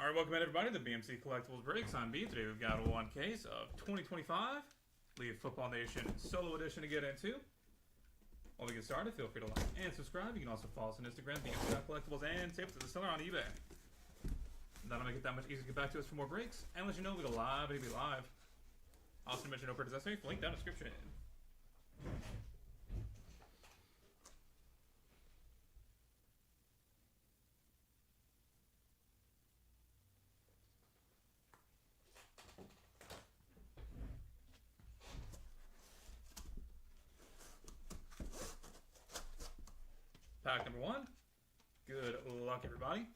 Alright, welcome in everybody to the BMC Collectibles Breaks. I'm B. Today we've got one case of 2025 Leave Football Nation Solo Edition to get into. While we get started, feel free to like and subscribe. You can also follow us on Instagram, BMC Collectibles, and save it to the seller on eBay. That'll make it that much easier to get back to us for more breaks. And let you know we go live, it'll be live. Also mention no purchase necessary, link down in the description. Pack number one. Good luck, everybody.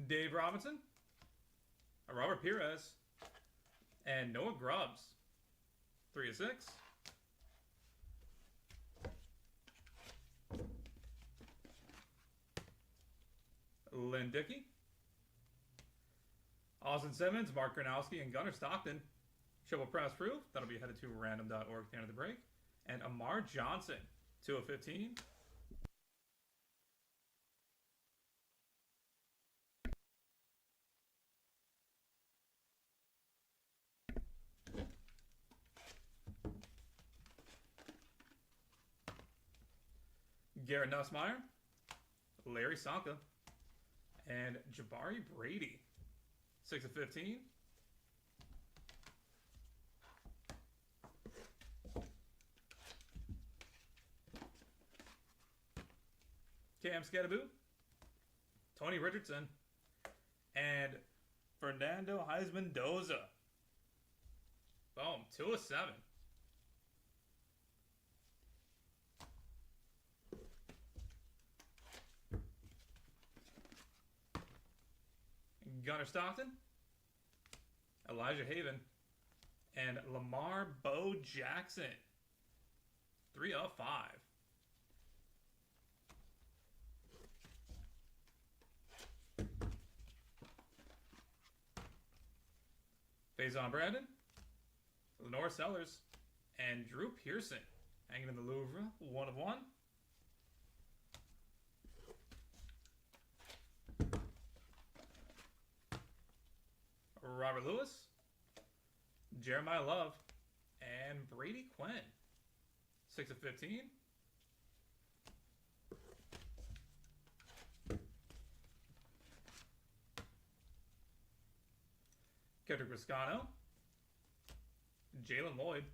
Dave Robinson, Robert Perez, and Noah Grubbs. 3 of 6. Lynn Dickey, Austin Simmons, Mark Gronowski, and Gunnar Stockton. Triple press proof. That'll be headed to random.org at the end of the break. And Amar Johnson, 2 of 15. Garrett Nussmeier, Larry Sanka, and Jabari Brady, 6 of 15. Cam Skadaboo, Tony Richardson, and Fernando Heisman-Doza. Boom, 2 of 7. Gunnar Stockton, Elijah Haven, and Lamar Bo Jackson. 3 of 5. Faison Brandon, Lenore Sellers, and Drew Pearson. Hanging in the Louvre, 1 of 1. Robert Lewis, Jeremiah Love, and Brady Quinn. 6 of 15. Kendrick Riscano, Jalen Lloyd,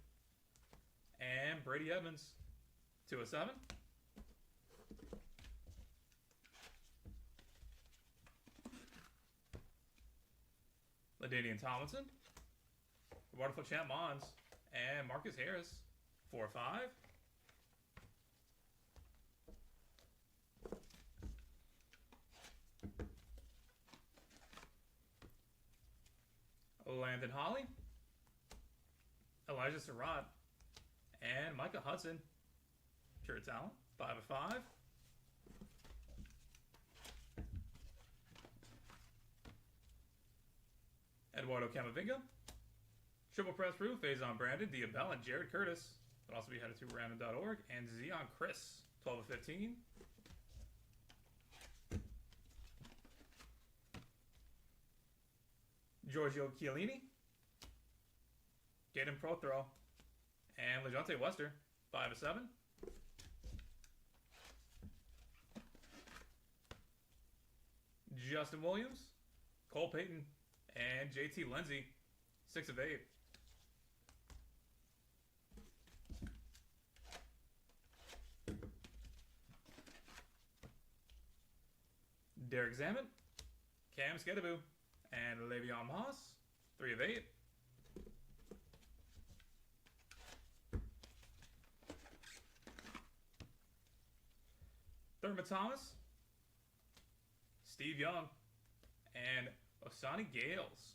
and Brady Evans. 2 of 7. LaDainian Tomlinson, Waterfall Champ Mons, and Marcus Harris. 4 of 5. Landon Holly, Elijah Surratt, and Micah Hudson. Pure talent. 5 of 5. Eduardo Camavinga, Triple Press Proof, Faison Brandon, Diabella, and Jared Curtis. Will also be headed to random.org. And Zion Chris, 12 of 15. Giorgio Chiellini, Gaten Prothro, and LeJonte Wester. 5 of 7. Justin Williams, Cole Payton, and JT Lindsay. 6 of 8. Derek Zammit, Cam Skadaboo, and Le'Veon Moss. 3 of 8. Thurman Thomas, Steve Young, and Osani Gales.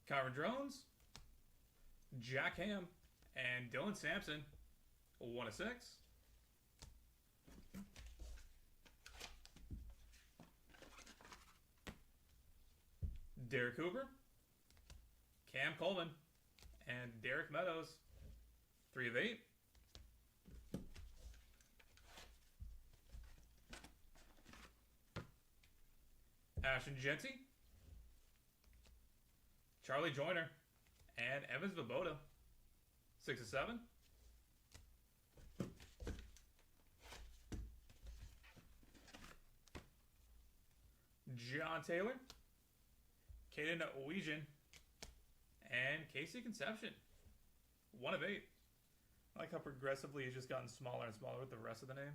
Kyron Drones, Jack Ham, and Dylan Sampson. 1 of 6. Derek Cooper, Cam Coleman, And Derek Meadows, 3 of 8. Ashton Genty, Charlie Joyner, and Evans Vaboda, 6 of 7. John Taylor, Caden Weegan, and Casey Conception, 1 of 8. I like how progressively he's just gotten smaller and smaller with the rest of the name.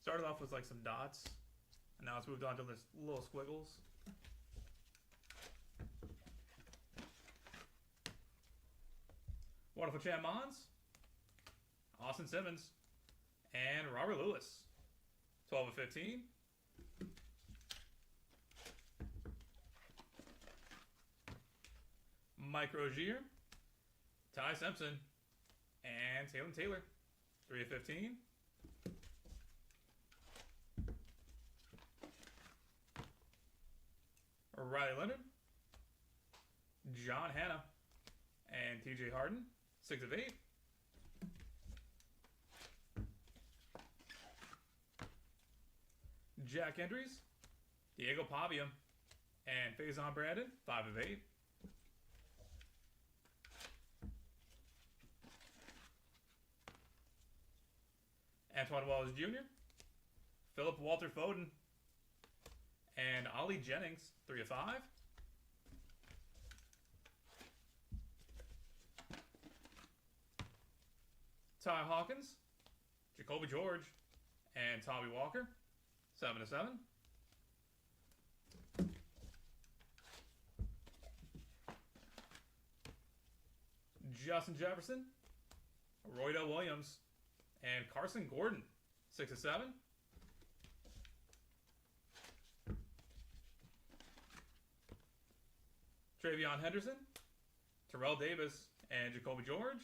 Started off with like some dots, and now it's moved on to this little squiggles. Wonderful Champ Mons, Austin Simmons, and Robert Lewis, 12 of 15. Mike Rozier, Ty Simpson, and Taylor Taylor, 3 of 15. Riley Leonard, John Hanna, and TJ Harden, 6 of 8. Jack Endries, Diego Pavia, and Faison Brandon, 5 of 8. Antoine Wallace Jr., Philip Walter Foden, and Ollie Jennings, 3 of 5. Ty Hawkins, Jacoby George, and Tommy Walker, 7 of 7. Justin Jefferson, Roydell Williams, and Carson Gordon, 6 of 7. Travion Henderson, Terrell Davis, and Jacoby George,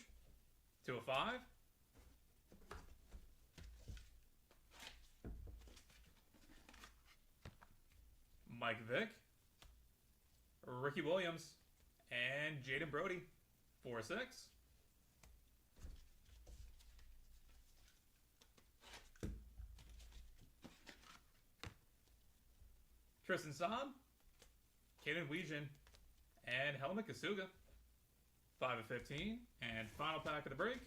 2 of 5. Mike Vick, Ricky Williams, and Jaden Brody, 4 of 6. Tristan Saab, Caden Weegan, and Helmut Kasuga, 5 of 15. And final pack of the break,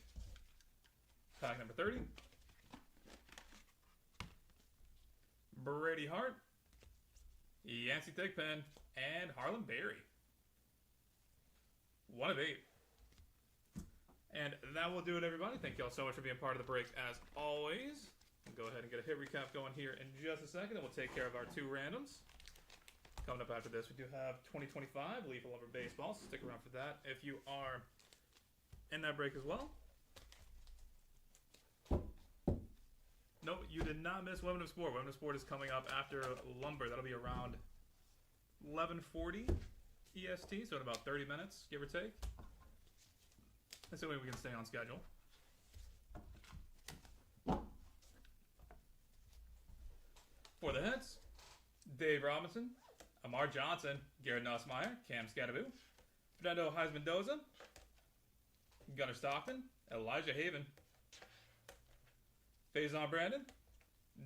pack number 30. Brady Hart, Yancey Thigpen, and Harlan Berry, 1 of 8. And that will do it, everybody. Thank you all so much for being part of the break, as always. We'll go ahead and get a hit recap going here in just a second, and we'll take care of our 2 randoms. Coming up after this, we do have 2025 Lethal Lumber Baseball, so stick around for that if you are in that break as well. No, you did not miss Women of Sport. Women of Sport is coming up after Lumber. That'll be around 11:40 EST, so in about 30 minutes, give or take. That's the way we can stay on schedule. For the hits, Dave Robinson, Amar Johnson, Garrett Nussmeier, Cam Scadaboo, Fernando Heisman-Doza, Gunnar Stockton, Elijah Haven, Faison Brandon,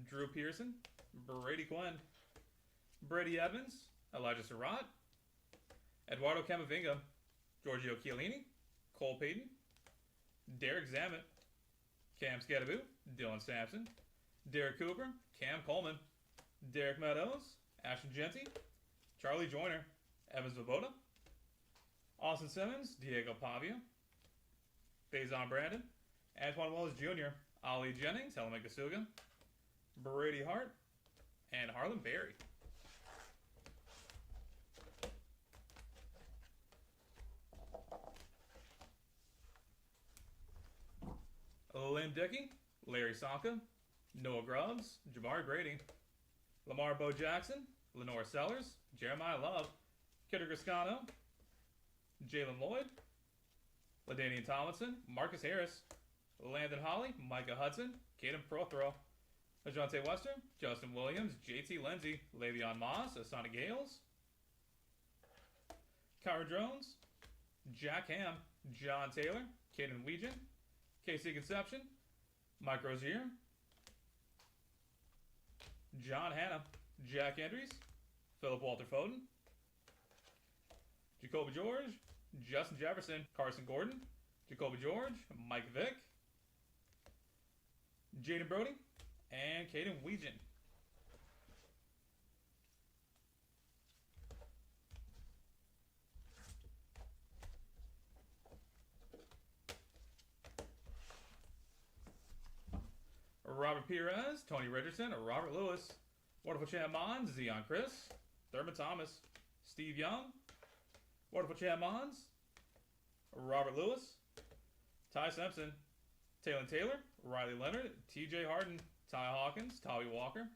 Drew Pearson, Brady Quinn, Brady Evans, Elijah Surratt, Eduardo Camavinga, Giorgio Chiellini, Cole Payton, Derek Zammit, Cam Scadaboo, Dylan Sampson, Derek Cooper, Cam Coleman, Derek Meadows, Ashton Genty, Charlie Joyner, Evans Vaboda, Austin Simmons, Diego Pavia, Faison Brandon, Antoine Wallace Jr., Ollie Jennings, Helmut Kasuga, Brady Hart, and Harlan Berry. Lynn Dickey, Larry Sonka, Noah Grubbs, Jabari Grady, Lamar Bo Jackson, Lenore Sellers, Jeremiah Love, Kidder Griscano, Jalen Lloyd, LaDainian Tomlinson, Marcus Harris, Landon Holly, Micah Hudson, Caden Prothero, Ajante Wester, Justin Williams, JT Lindsay, Le'Veon Moss, Asana Gales, Kyra Drones, Jack Ham, John Taylor, Caden Weegan, KC Conception, Mike Rozier, John Hanna, Jack Andrews, Philip Walter Foden, Jacoby George, Justin Jefferson, Carson Gordon, Jacoby George, Mike Vick, Jaden Brody, and Caden Weegan. Robert Perez, Tony Richardson, Robert Lewis, Wonderful Champ Mons, Zion Chris, Thurman Thomas, Steve Young, Wonderful Champ Mons, Robert Lewis, Ty Simpson, Taylor Taylor, Riley Leonard, TJ Harden, Ty Hawkins, Tommy Walker,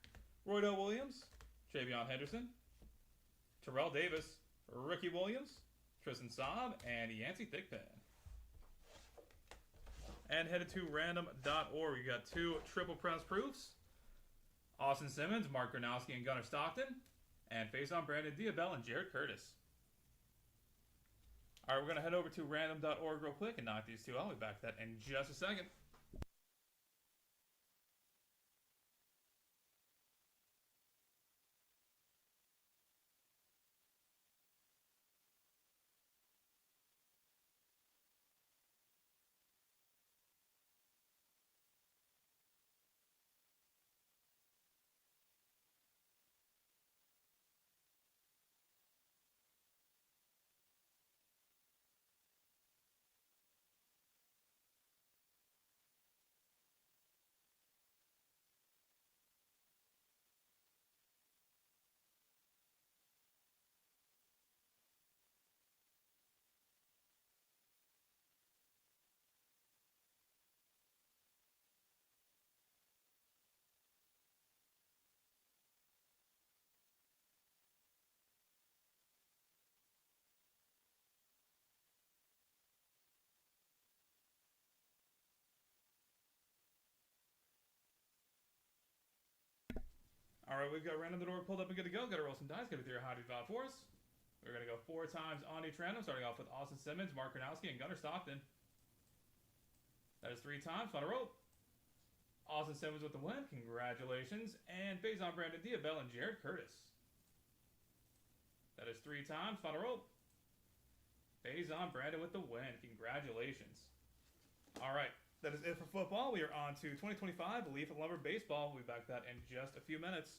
Roydell Williams, Travion Henderson, Terrell Davis, Ricky Williams, Tristan Saab, and Yancey Thickpan. And headed to random.org. We got two triple press proofs. Austin Simmons, Mark Gronowski, and Gunnar Stockton. And face on Brandon Diabell and Jared Curtis. Alright, we're going to head over to random.org real quick and knock these two out. I'll be back to that in just a second. Alright, we've got random.org pulled up and good to go. Got to roll some dice. Got to be your high valve for us. We're going to go 4 times on each random, starting off with Austin Simmons, Mark Gronowski, and Gunnar Stockton. That is 3 times. Final roll. Austin Simmons with the win. Congratulations. And face on Brandon Diabell and Jared Curtis. That is 3 times. Final roll. Face on Brandon with the win. Congratulations. Alright. That is it for football. We are on to 2025 Leaf and Lumber Baseball. We'll be back to that in just a few minutes.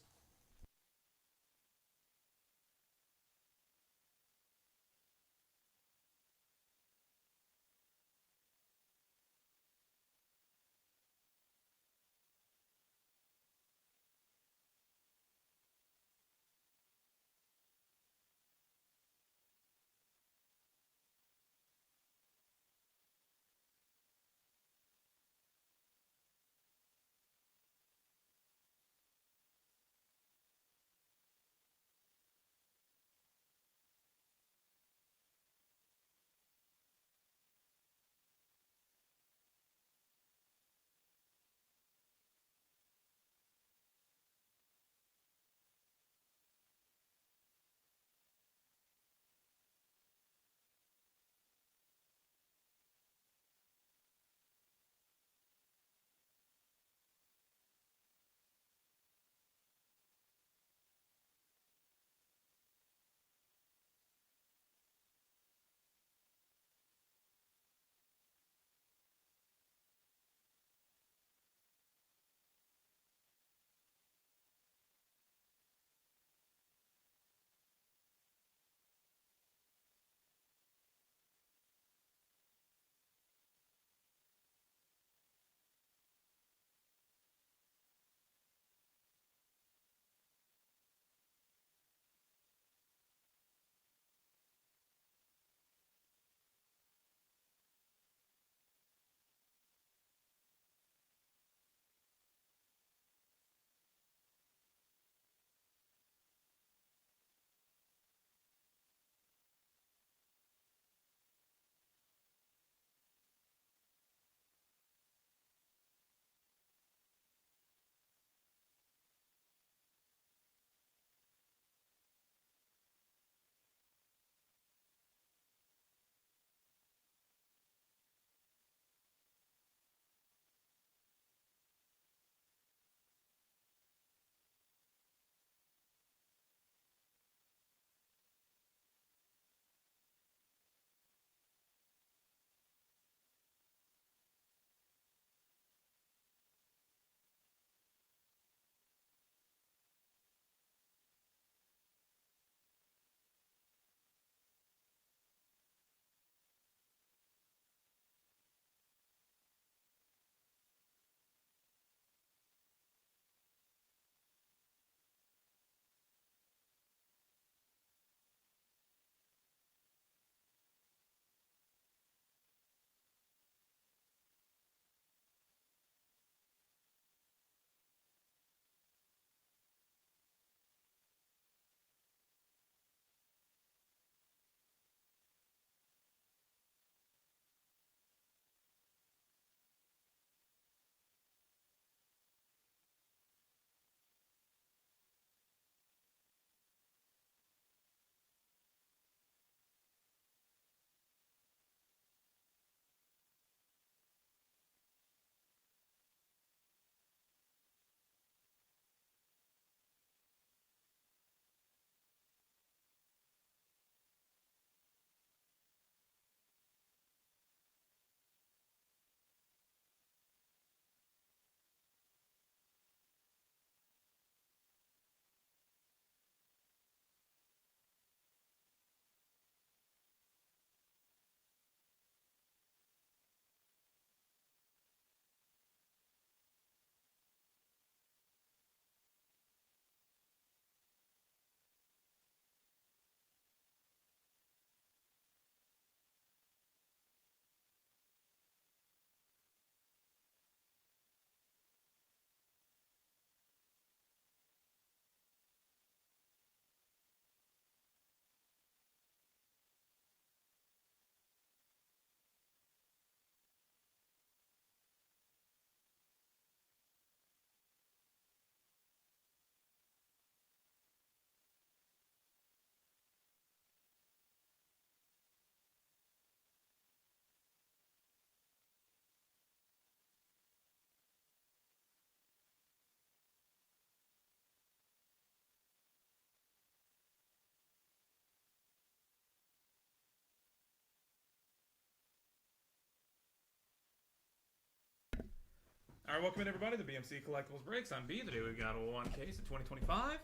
Alright, welcome in everybody to BMC Collectibles Breaks. I'm B. Today we've got one case of 2025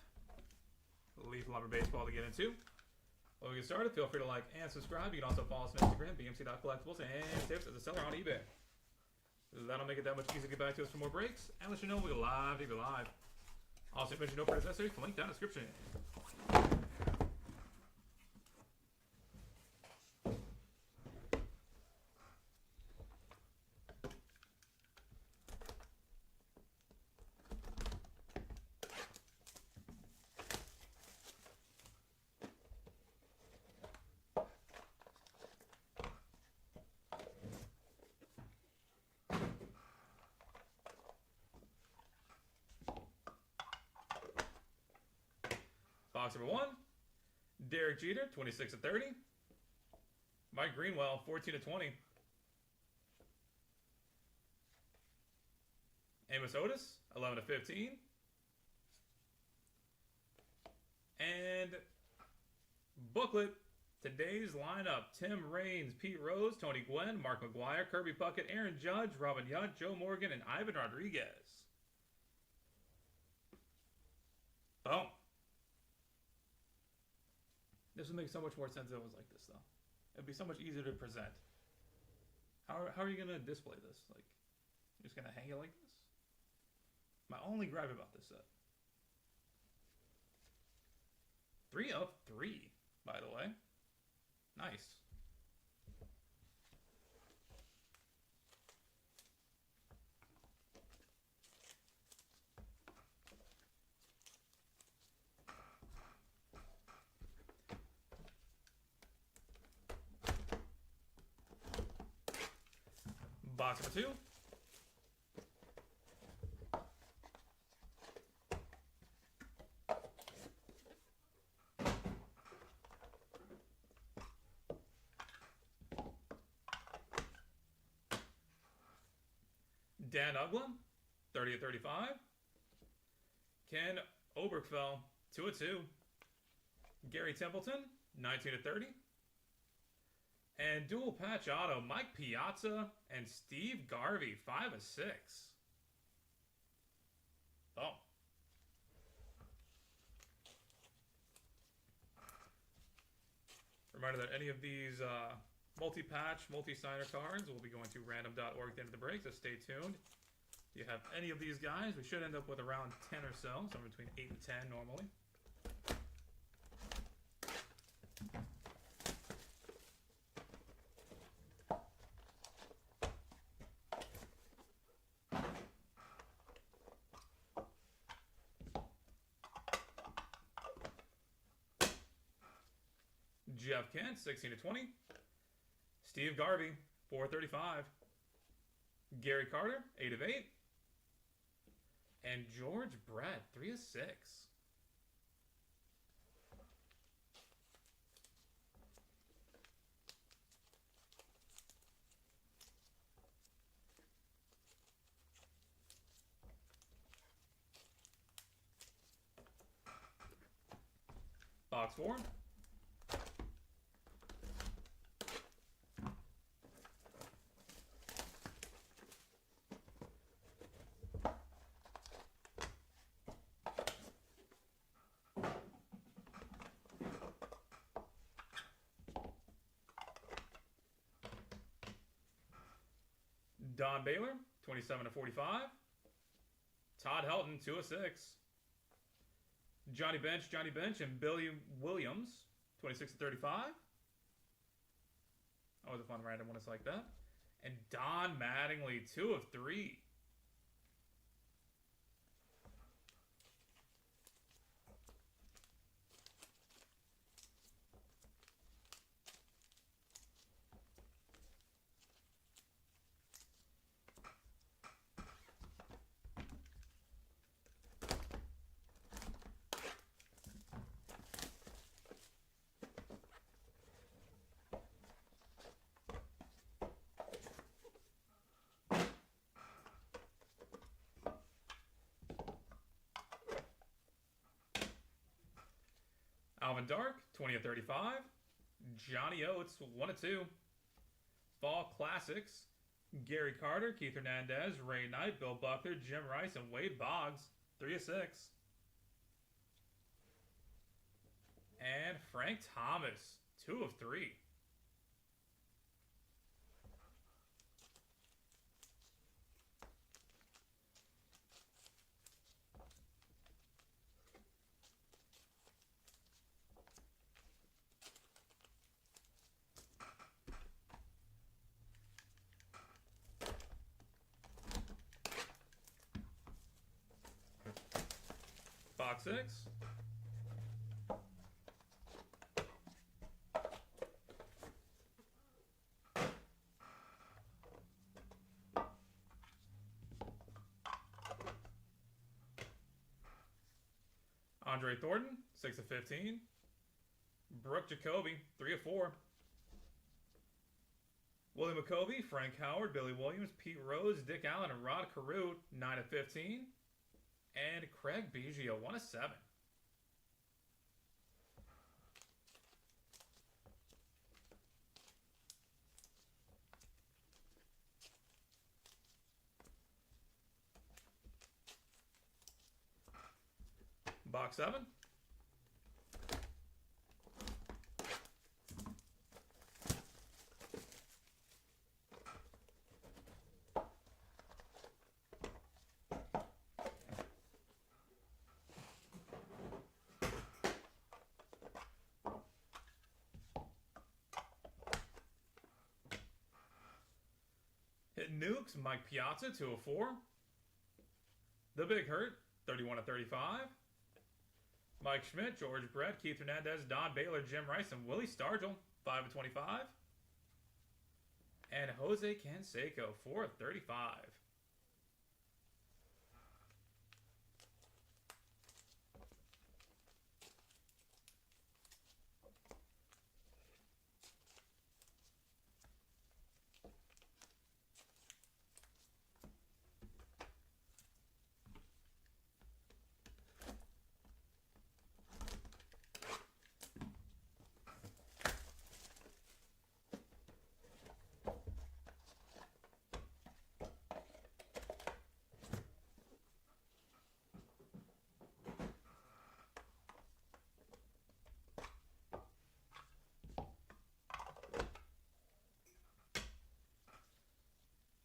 Leaf Lumber Baseball to get into. Before we get started, feel free to like and subscribe. You can also follow us on Instagram, bmc.collectibles, and tips as a seller on eBay. That'll make it that much easier to get back to us for more breaks. And let you know we'll be live, TV live. Also mention no purchase necessary, link down in the description. Box number 1, Derek Jeter, 26/30. Mike Greenwell, 14/20. Amos Otis, 11/15. And booklet, today's lineup: Tim Raines, Pete Rose, Tony Gwynn, Mark McGuire, Kirby Puckett, Aaron Judge, Robin Yount, Joe Morgan, and Ivan Rodriguez. Boom. This would make so much more sense if it was like this, though. It'd be so much easier to present. How are you going to display this? Like, you're just going to hang it like this? My only gripe about this set. 3 of 3, by the way. Nice. Box number 2. Dan Uglum, 30/35. Ken Oberkfell, 2/2. Gary Templeton, 19/30. And dual patch auto, Mike Piazza and Steve Garvey, 5/6. Oh. Reminder that any of these multi-patch, multi-signer cards will be going to random.org at the end of the break, so stay tuned. If you have any of these guys, we should end up with around 10 or so, somewhere between 8 and 10 normally. Jeff Kent, 16/20. Steve Garvey, 4/35. Gary Carter, 8/8. And George Brett, 3/6. Box 4. Don Baylor, 27/45. Todd Helton, 2/6. Johnny Bench, and Billy Williams, 26/35. Always a fun random when it's like that. And Don Mattingly, 2/3. Alvin Dark, 20/35. Johnny Oates, 1/2. Fall Classics. Gary Carter, Keith Hernandez, Ray Knight, Bill Buckner, Jim Rice, and Wade Boggs. 3 of 6. And Frank Thomas. 2 of 3. Box 6. Andre Thornton, 6 of 15. Brooke Jacoby, 3 of 4. William McCovey, Frank Howard, Billy Williams, Pete Rose, Dick Allen, and Rod Carew, 9 of 15. And Craig Biggio, 1 of 7. Box 7. Hit Nukes, Mike Piazza, 2 of 4. The Big Hurt, 31 of 35. Mike Schmidt, George Brett, Keith Hernandez, Don Baylor, Jim Rice, and Willie Stargell, 5 of 25. And Jose Canseco, 4 of 35.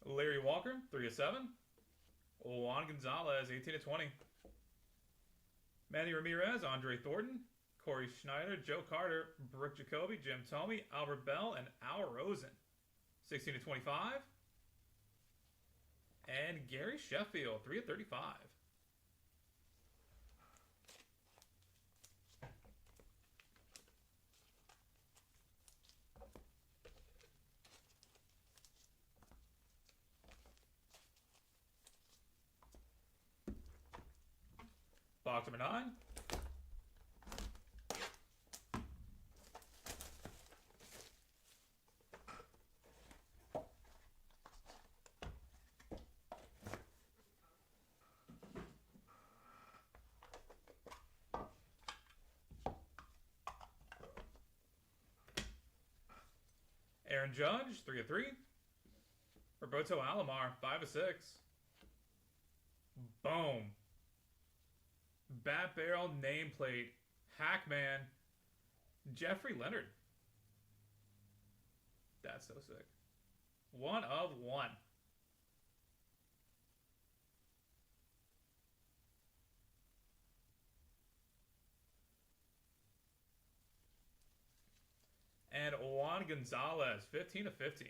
Larry Walker, 3 of 7. Juan Gonzalez, 18 of 20. Manny Ramirez, Andre Thornton, Corey Schneider, Joe Carter, Brooke Jacoby, Jim Thome, Albert Bell, and Al Rosen, 16 of 25. And Gary Sheffield, 3 of 35. Box number 9. Aaron Judge, 3 of 3. Roberto Alomar, 5 of 6. Boom. Bat Barrel nameplate, Hackman, Jeffrey Leonard. That's so sick. 1 of 1. And Juan Gonzalez, 15 of 15.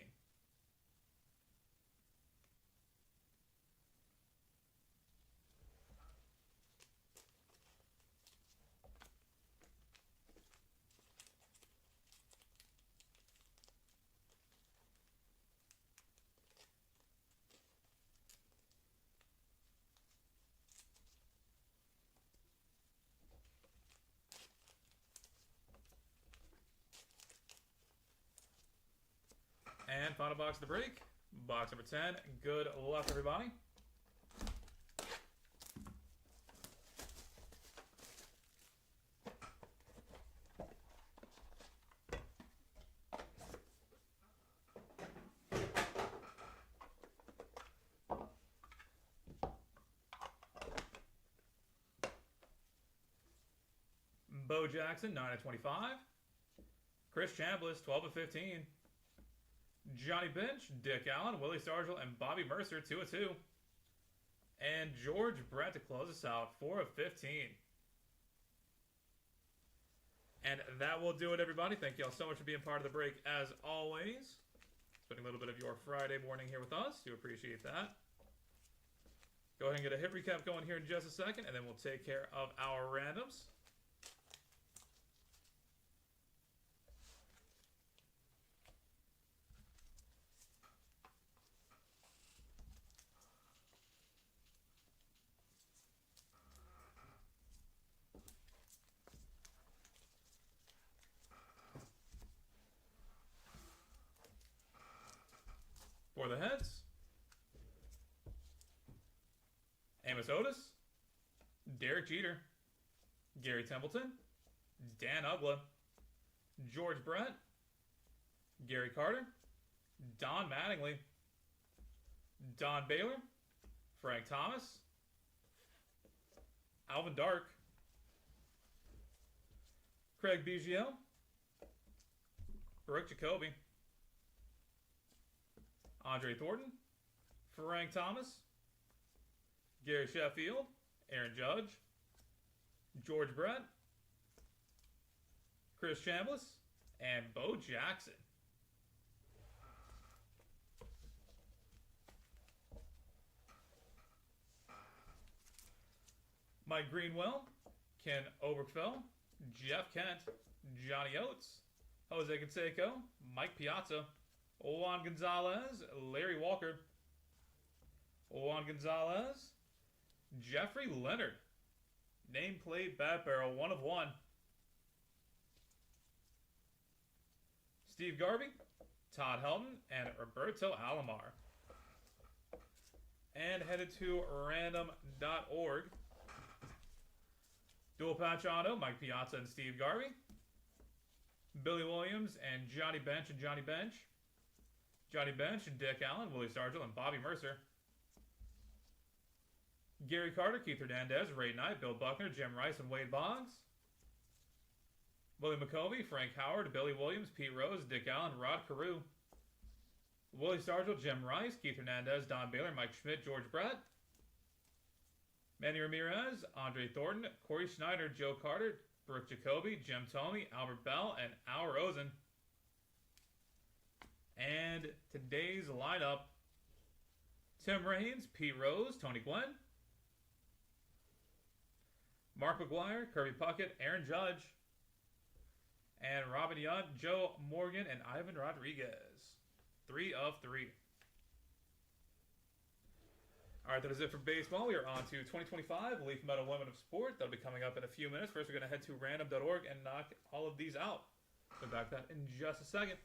And final box of the break. Box number 10. Good luck, everybody. Bo Jackson, 9/25. Chris Chambliss, 12/15. Johnny Bench, Dick Allen, Willie Stargell, and Bobby Mercer, 2/2. And George Brett to close us out, 4/15. And that will do it, everybody. Thank you all so much for being part of the break, as always. Spending a little bit of your Friday morning here with us. Do appreciate that. Go ahead and get a hit recap going here in just a second, and then we'll take care of our randoms. For the heads, Amos Otis, Derek Jeter, Gary Templeton, Dan Ugla, George Brett, Gary Carter, Don Mattingly, Don Baylor, Frank Thomas, Alvin Dark, Craig Biggio, Brooke Jacoby, Andre Thornton, Frank Thomas, Gary Sheffield, Aaron Judge, George Brett, Chris Chambliss, and Bo Jackson. Mike Greenwell, Ken Oberkfell, Jeff Kent, Johnny Oates, Jose Canseco, Mike Piazza, Juan Gonzalez, Larry Walker, Juan Gonzalez, Jeffrey Leonard, nameplate Bat Barrel, 1/1. Steve Garvey, Todd Helton, and Roberto Alomar. And headed to random.org. Dual patch auto, Mike Piazza and Steve Garvey. Billy Williams and Johnny Bench and Johnny Bench. Johnny Bench and Dick Allen, Willie Stargell, and Bobby Mercer. Gary Carter, Keith Hernandez, Ray Knight, Bill Buckner, Jim Rice, and Wade Boggs. Willie McCovey, Frank Howard, Billy Williams, Pete Rose, Dick Allen, Rod Carew. Willie Stargell, Jim Rice, Keith Hernandez, Don Baylor, Mike Schmidt, George Brett. Manny Ramirez, Andre Thornton, Corey Schneider, Joe Carter, Brooke Jacoby, Jim Thome, Albert Bell, and Al Rosen. And today's lineup: Tim Raines, Pete Rose, Tony Gwynn, Mark McGuire, Kirby Puckett, Aaron Judge, and Robin Yount, Joe Morgan, and Ivan Rodriguez. 3 of 3. All right, that is it for baseball. We are on to 2025 Leaf Metal Women of Sport. That'll be coming up in a few minutes. First, we're going to head to random.org and knock all of these out. We'll be back to that in just a second.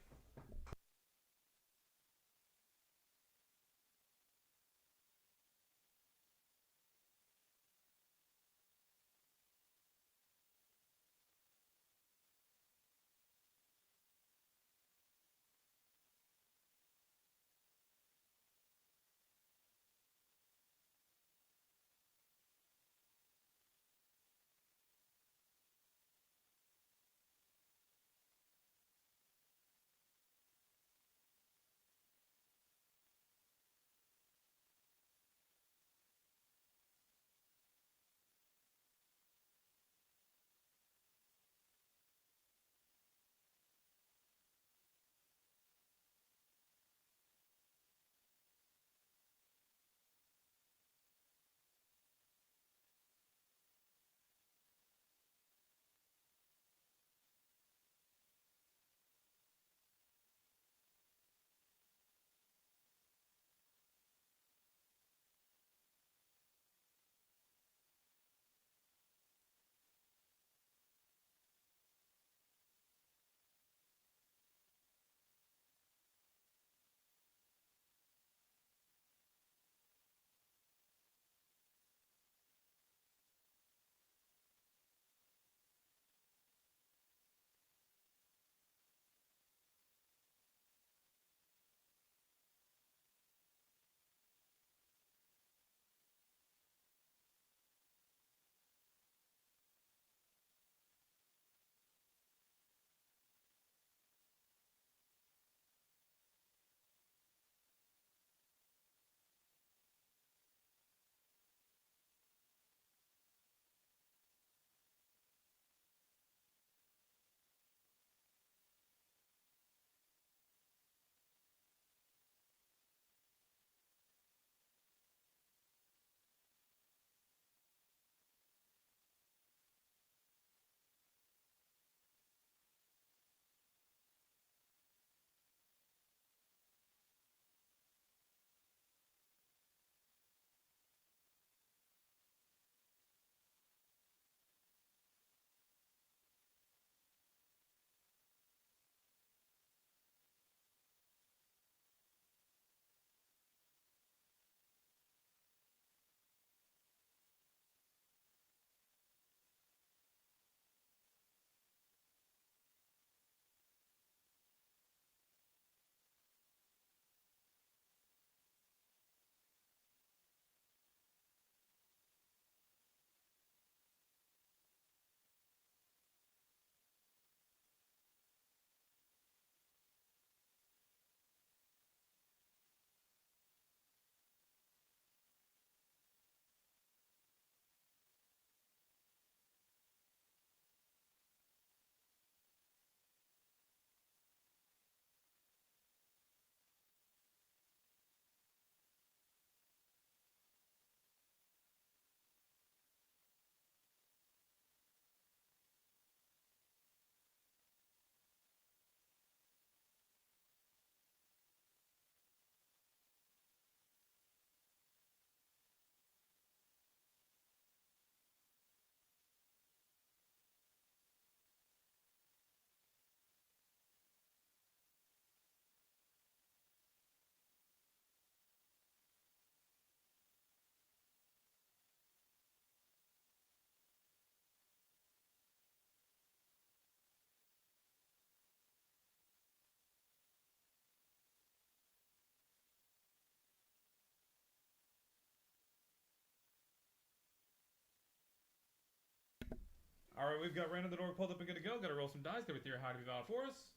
Alright, we've got random the door pulled up and good to go. Gotta roll some dice, gotta be theory high to be valid for us.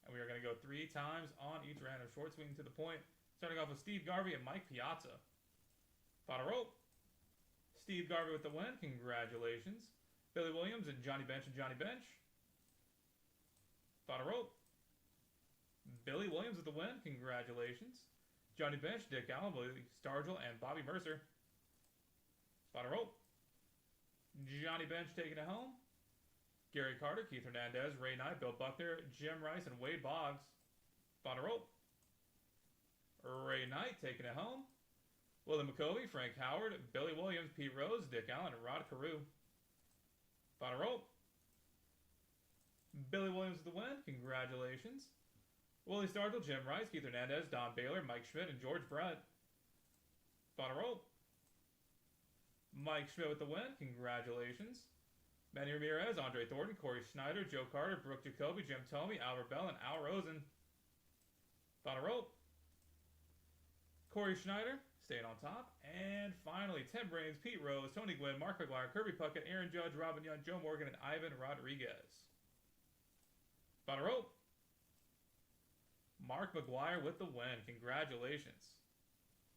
And we are gonna go 3 times on each random short swing to the point. Starting off with Steve Garvey and Mike Piazza. Final roll. Steve Garvey with the win, congratulations. Billy Williams and Johnny Bench. Final roll. Billy Williams with the win, congratulations. Johnny Bench, Dick Allen, Billy Stargell, and Bobby Mercer. Final roll. Johnny Bench taking it home. Gary Carter, Keith Hernandez, Ray Knight, Bill Buckner, Jim Rice, and Wade Boggs. Final roll. Ray Knight taking it home. Willie McCovey, Frank Howard, Billy Williams, Pete Rose, Dick Allen, and Rod Carew. Final roll. Billy Williams with the win, congratulations. Willie Stargell, Jim Rice, Keith Hernandez, Don Baylor, Mike Schmidt, and George Brett. Final roll. Mike Schmidt with the win, congratulations. Manny Ramirez, Andre Thornton, Corey Schneider, Joe Carter, Brooke Jacoby, Jim Tomey, Albert Bell, and Al Rosen. Final roll. Corey Schneider, staying on top. And finally, Tim Brains, Pete Rose, Tony Gwynn, Mark McGuire, Kirby Puckett, Aaron Judge, Robin Young, Joe Morgan, and Ivan Rodriguez. Final roll. Mark McGuire with the win. Congratulations.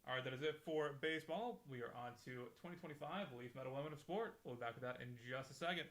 Alright, that is it for baseball. We are on to 2025 Leaf Metal Women of Sport. We'll be back with that in just a second.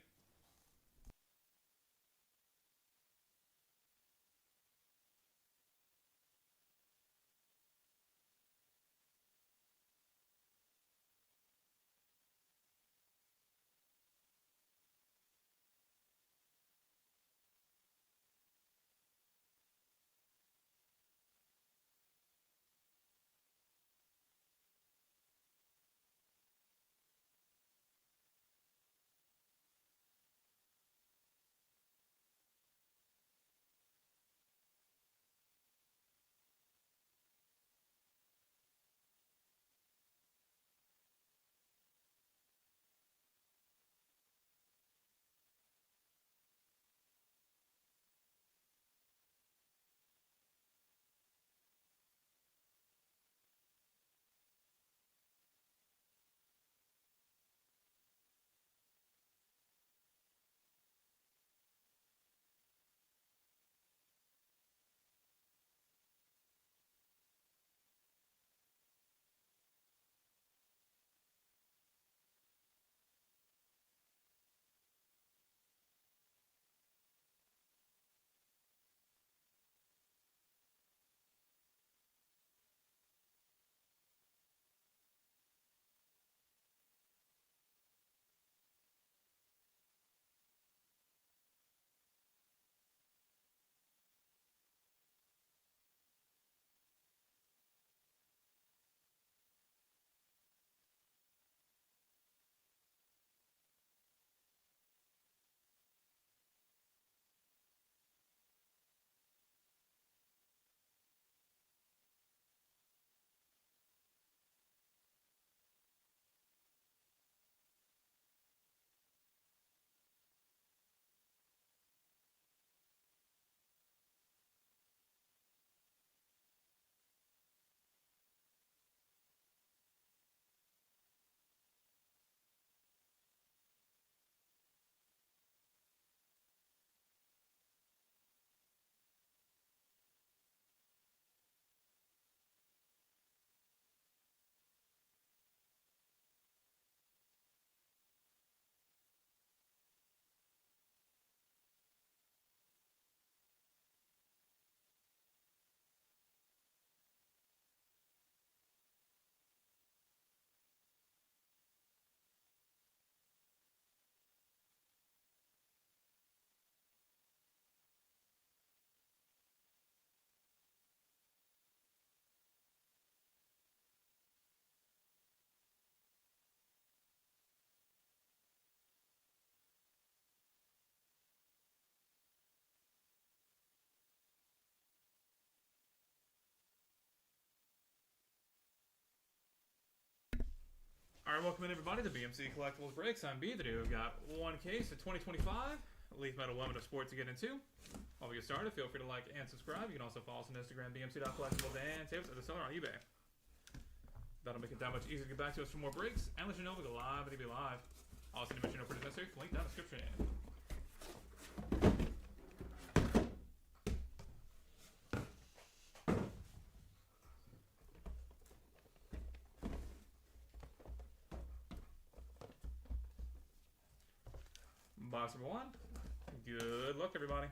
Alright, welcome in everybody to BMC Collectibles Breaks. I'm B. Today we've got one case of 2025 Leaf Metal Women of Sport to get into. While we get started, feel free to like and subscribe. You can also follow us on Instagram, bmc.collectibles, and save us at the seller on eBay. That'll make it that much easier to get back to us for more breaks and let you know we go live and be live. Also, to mention no purchase necessary. Link down in the description. Box number 1. Good luck, everybody.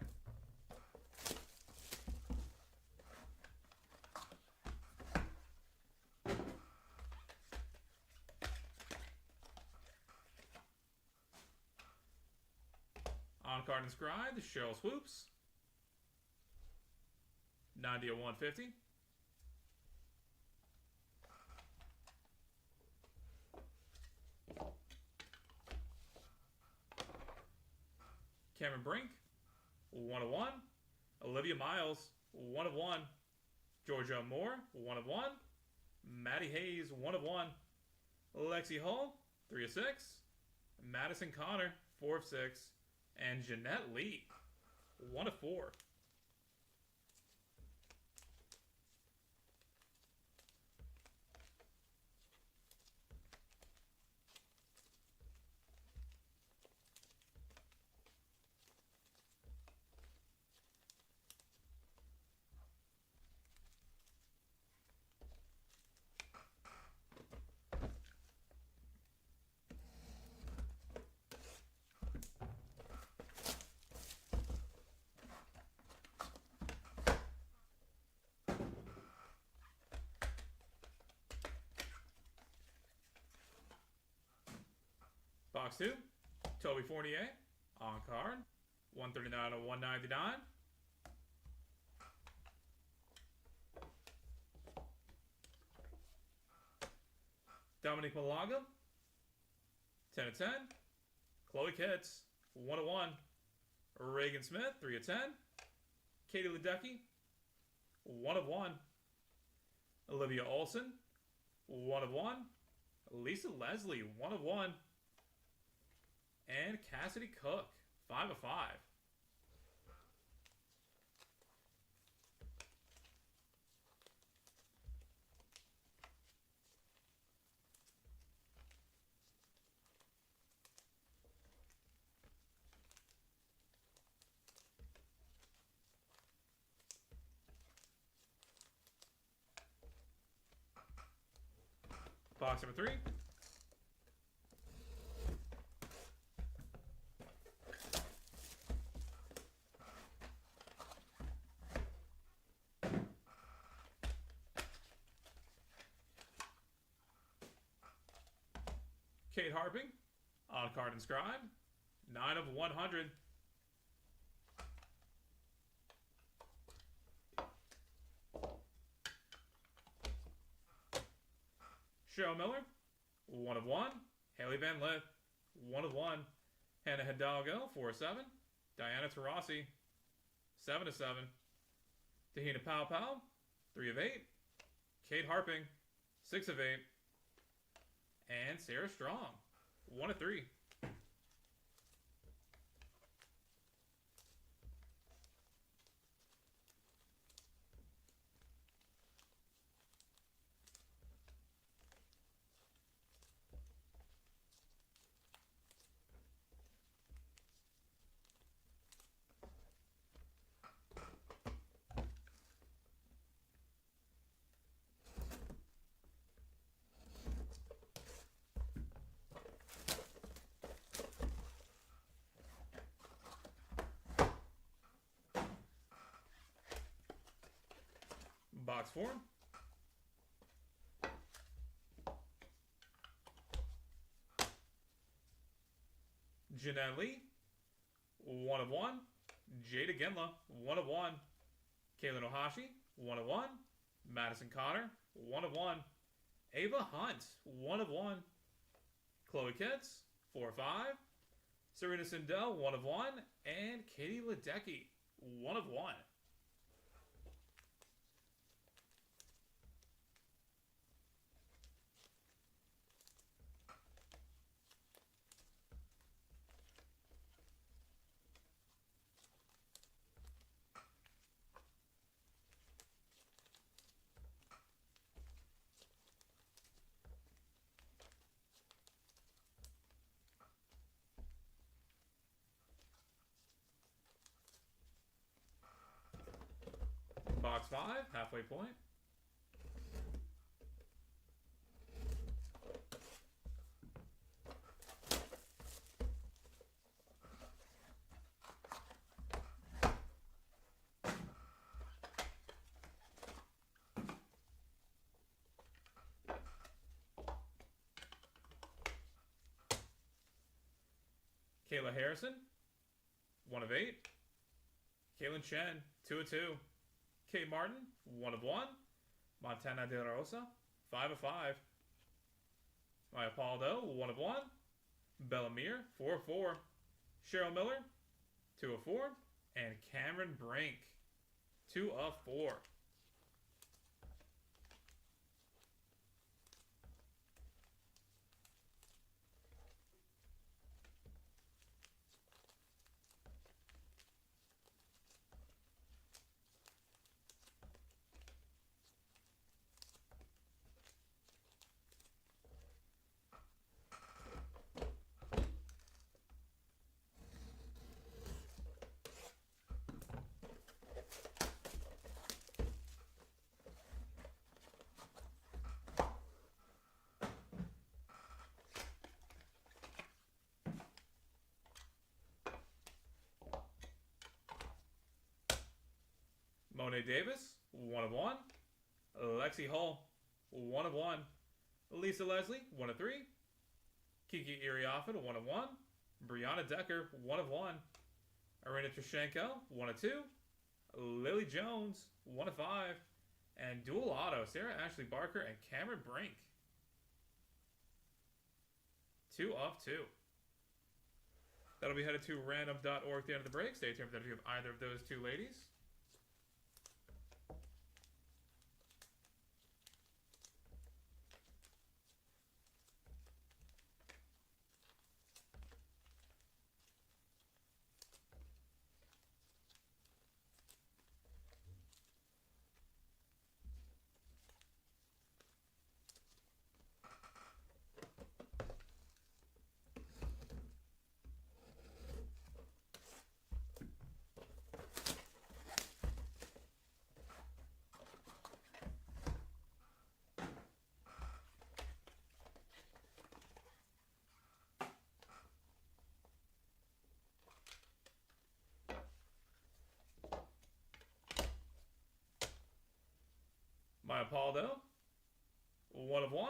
On card inscribed, Cheryl Swoops. 90 of 150. Cameron Brink, 1 of 1. Olivia Miles, 1 of 1. Georgia Moore, 1 of 1. Maddie Hayes, 1 of 1. Lexi Hull, 3 of 6. Madison Connor, 4 of 6. And Jeanette Lee, 1 of 4. Box 2, Toby Fournier, on card, 139 of 199. Dominique Malaga, 10 of 10. Chloe Kitts, 1 of 1. Reagan Smith, 3 of 10. Katie Ledecky, 1 of 1. Olivia Olson, 1 of 1. Lisa Leslie, 1 of 1. And Cassidy Cook, 5 of 5. Box number 3. Kate Harping, on card inscribed, 9 of 100. Cheryl Miller, 1 of 1. Haley Van Lith, 1 of 1. Hannah Hidalgo, 4 of 7. Diana Taurasi, 7 of 7. Tahina Powell, 3 of 8. Kate Harping, 6 of 8. And Sarah Strong, 1 of 3. Box 4. Jeanette Lee, 1 of 1. Jada Ginla, 1 of 1. Kaylin Ohashi, 1 of 1. Madison Connor, 1 of 1. Ava Hunt, 1 of 1. Chloe Kitts, 4 of 5. Serena Sindel, 1 of 1. And Katie Ledecky, 1 of 1. Box 5, halfway point. Kayla Harrison, 1 of 8. Kaylin Chen, 2 of 2. Kate Martin, 1 of 1. Montana De La Rosa, 5 of 5. Maya Paldo, 1 of 1. Bellamere, 4 of 4. Cheryl Miller, 2 of 4. And Cameron Brink, 2 of 4. Monet Davis, 1 of 1. Lexi Hull, 1 of 1. Lisa Leslie, 1 of 3. Kiki Iriafen, 1 of 1. Brianna Decker, 1 of 1. Arena Trashenko, 1 of 2. Lily Jones, 1 of 5. And dual auto, Sarah Ashley Barker and Cameron Brink, 2 of 2. That'll be headed to random.org at the end of the break. Stay tuned for that if you have either of those two ladies. Maya Paldo, 1 of 1.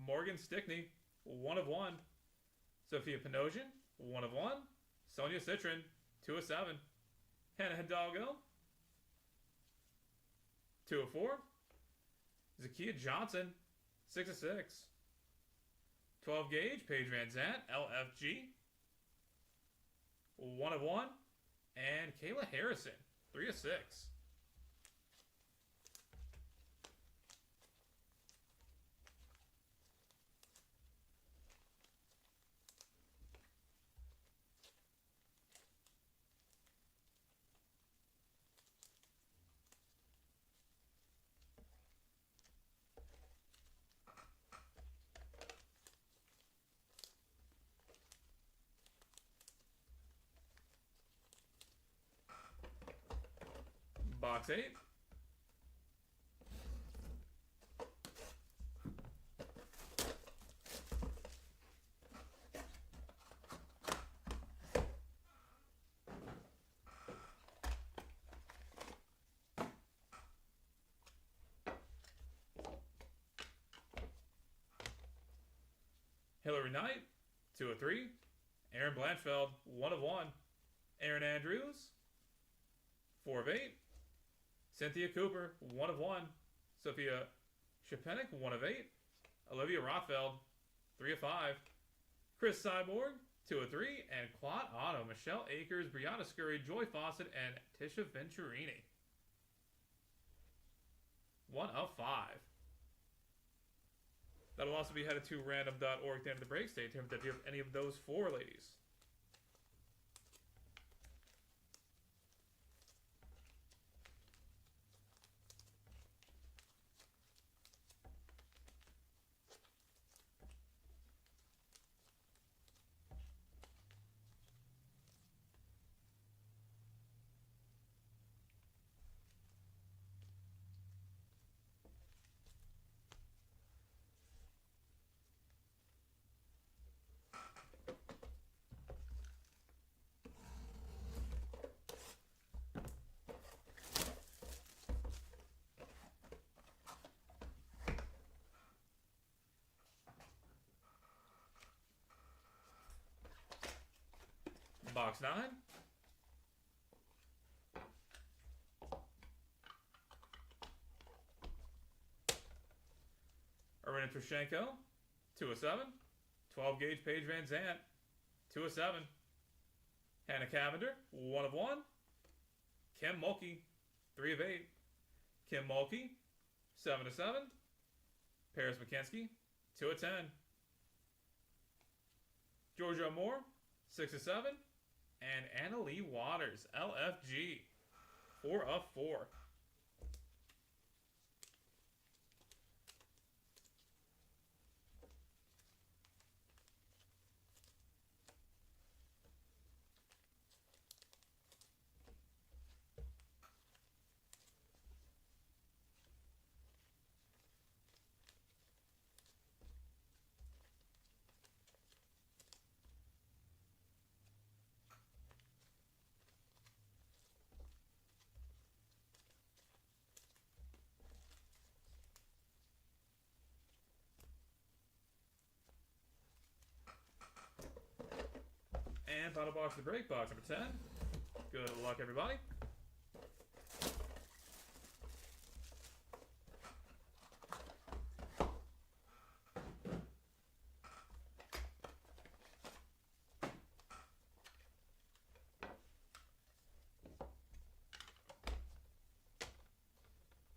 Morgan Stickney, 1 of 1. Sophia Panosian, 1 of 1. Sonia Citron, 2 of 7. Hannah Hidalgo, 2 of 4. Zakia Johnson, 6 of 6. 12 gauge, Paige Van Zandt, LFG, 1 of 1. And Kayla Harrison, 3 of 6. Box 8. Hillary Knight, 2 of 3. Aaron Blanchfeld, 1 of 1. Aaron Andrews, 4 of 8. Cynthia Cooper, 1 of 1. Sophia Shepenik, 1 of 8. Olivia Rothfeld, 3 of 5. Chris Cyborg, 2 of 3. And Quad Auto, Michelle Akers, Brianna Scurry, Joy Fawcett, and Tisha Venturini, 1 of 5. That'll also be headed to random.org at the end of the break. Stay tuned if you have any of those 4 ladies. Box 9. Arina Trushenko, 2 of 7. 12 gauge Paige Van Zandt, 2 of 7. Hannah Cavender, 1 of 1. Kim Mulkey, 3 of 8. Kim Mulkey, 7 of 7. Paris McKenzie, 2 of 10. Georgia Moore, 6 of 7. And Anna Lee Waters, LFG, 4 of 4. And final box of the break, box number 10. Good luck, everybody.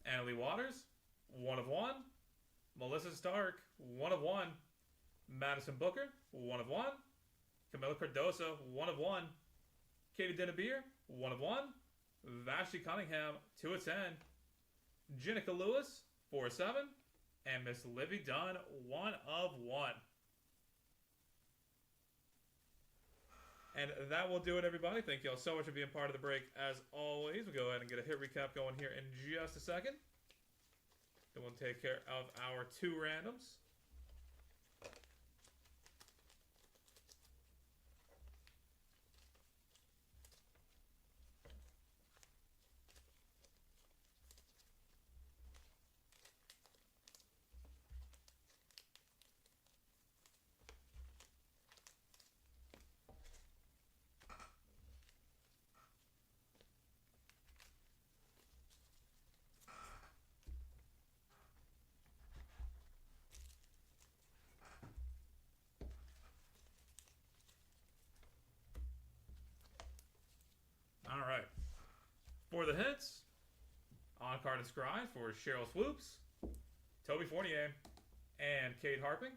Anna Lee Waters, 1 of 1. Melissa Stark, 1 of 1. Madison Booker, 1 of 1. Camila Cardoso, 1 of 1. Katie Dennebeer, 1 of 1. Vashti Cunningham, 2 of 10. Jenica Lewis, 4 of 7. And Miss Livy Dunn, 1 of 1. And that will do it, everybody. Thank you all so much for being part of the break. As always, we'll go ahead and get a hit recap going here in just a second. Then we'll take care of our 2 randoms. All right. For the hits, on-card inscribed for Cheryl Swoops, Toby Fournier, and Kate Harping.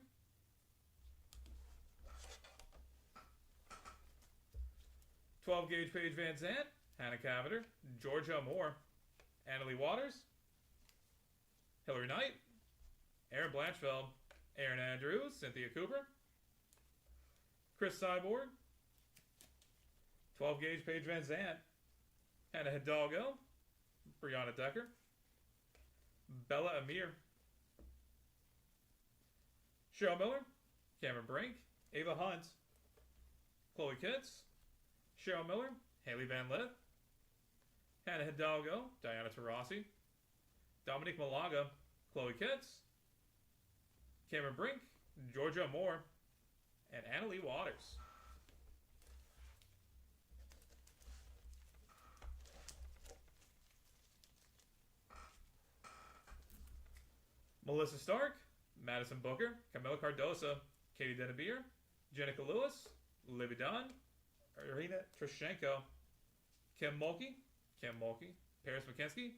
.12 gauge Paige Van Zandt, Hannah Cavender, Georgia Moore, Anna Lee Waters, Hillary Knight, Aaron Blanchfeld, Aaron Andrews, Cynthia Cooper, Chris Cyborg, 12 gauge Paige Van Zandt, Hannah Hidalgo, Brianna Decker, Bella Amir, Cheryl Miller, Cameron Brink, Ava Hunt, Chloe Kitts, Cheryl Miller, Haley Van Lith, Hannah Hidalgo, Diana Taurasi, Dominique Malaga, Chloe Kitts, Cameron Brink, Georgia Moore, and Anna Lee Waters. Melissa Stark, Madison Booker, Camila Cardoso, Katie Dennebeer, Jenica Lewis, Livy Dunn, Arina Trushenko, Kim Mulkey, Paris McKenzie,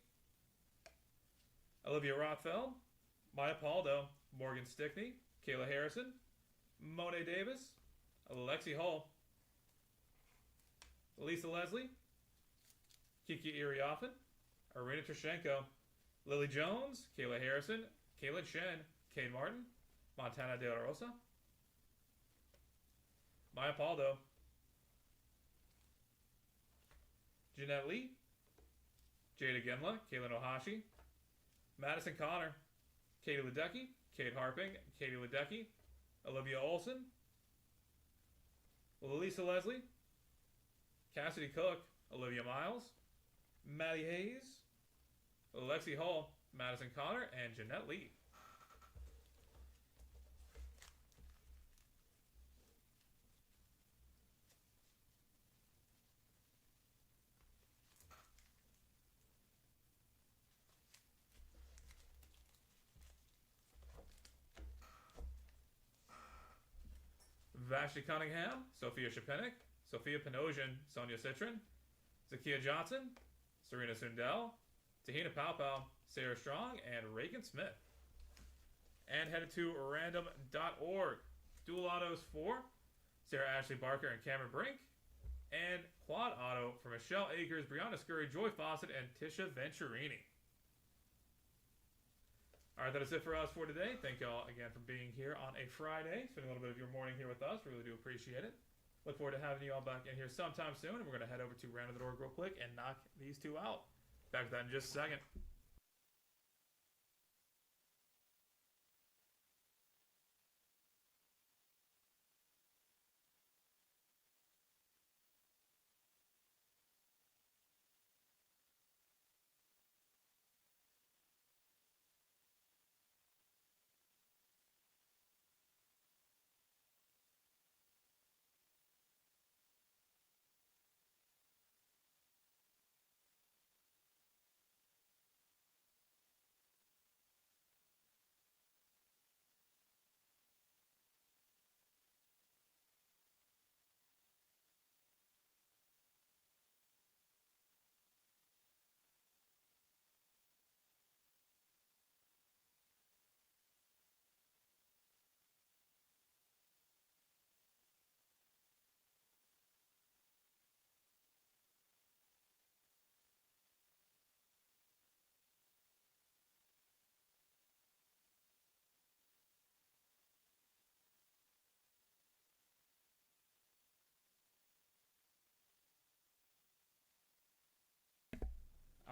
Olivia Rothfeld, Maya Paldo, Morgan Stickney, Kayla Harrison, Monet Davis, Lexi Hull, Lisa Leslie, Kiki Iriafen, Arina Trushenko, Lily Jones, Kayla Harrison, Kaylin Shen, Kane Martin, Montana De La Rosa, Maya Paldo, Jeanette Lee, Jada Genla, Kaylin Ohashi, Madison Connor, Katie Ledecky, Kate Harping, Katie Ledecky, Olivia Olson, Lisa Leslie, Cassidy Cook, Olivia Miles, Maddie Hayes, Lexi Hull, Madison Connor, and Jeanette Lee. Vashti Cunningham, Sophia Shapinik, Sophia Panosian, Sonia Citron, Zakia Johnson, Serena Sundell, Tahina Paopao, Sarah Strong, and Reagan Smith. And headed to random.org. Dual autos for Sarah Ashley Barker and Cameron Brink. And quad auto for Michelle Akers, Brianna Scurry, Joy Fawcett, and Tisha Venturini. Alright, that is it for us for today. Thank you all again for being here on a Friday. Spending a little bit of your morning here with us. Really do appreciate it. Look forward to having you all back in here sometime soon. And we're going to head over to random.org real quick and knock these two out. Back to that in just a second.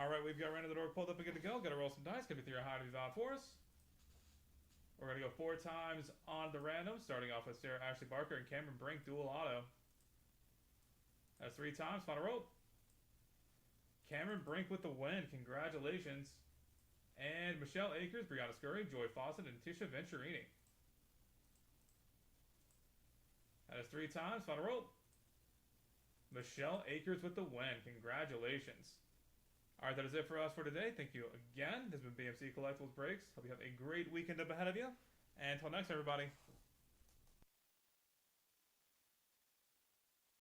Alright, we've got random.org pulled up and good to go. Got to roll some dice. Going to be 3 high to be odd for us. We're going to go 4 times on the random, starting off with Sarah Ashley Barker and Cameron Brink dual auto. That's 3 times. Final roll. Cameron Brink with the win. Congratulations. And Michelle Akers, Brianna Scurry, Joy Fawcett, and Tisha Venturini. That is 3 times. Final roll. Michelle Akers with the win. Congratulations. Alright, that is it for us for today. Thank you again. This has been BMC Collectibles Breaks. Hope you have a great weekend up ahead of you. And until next, everybody,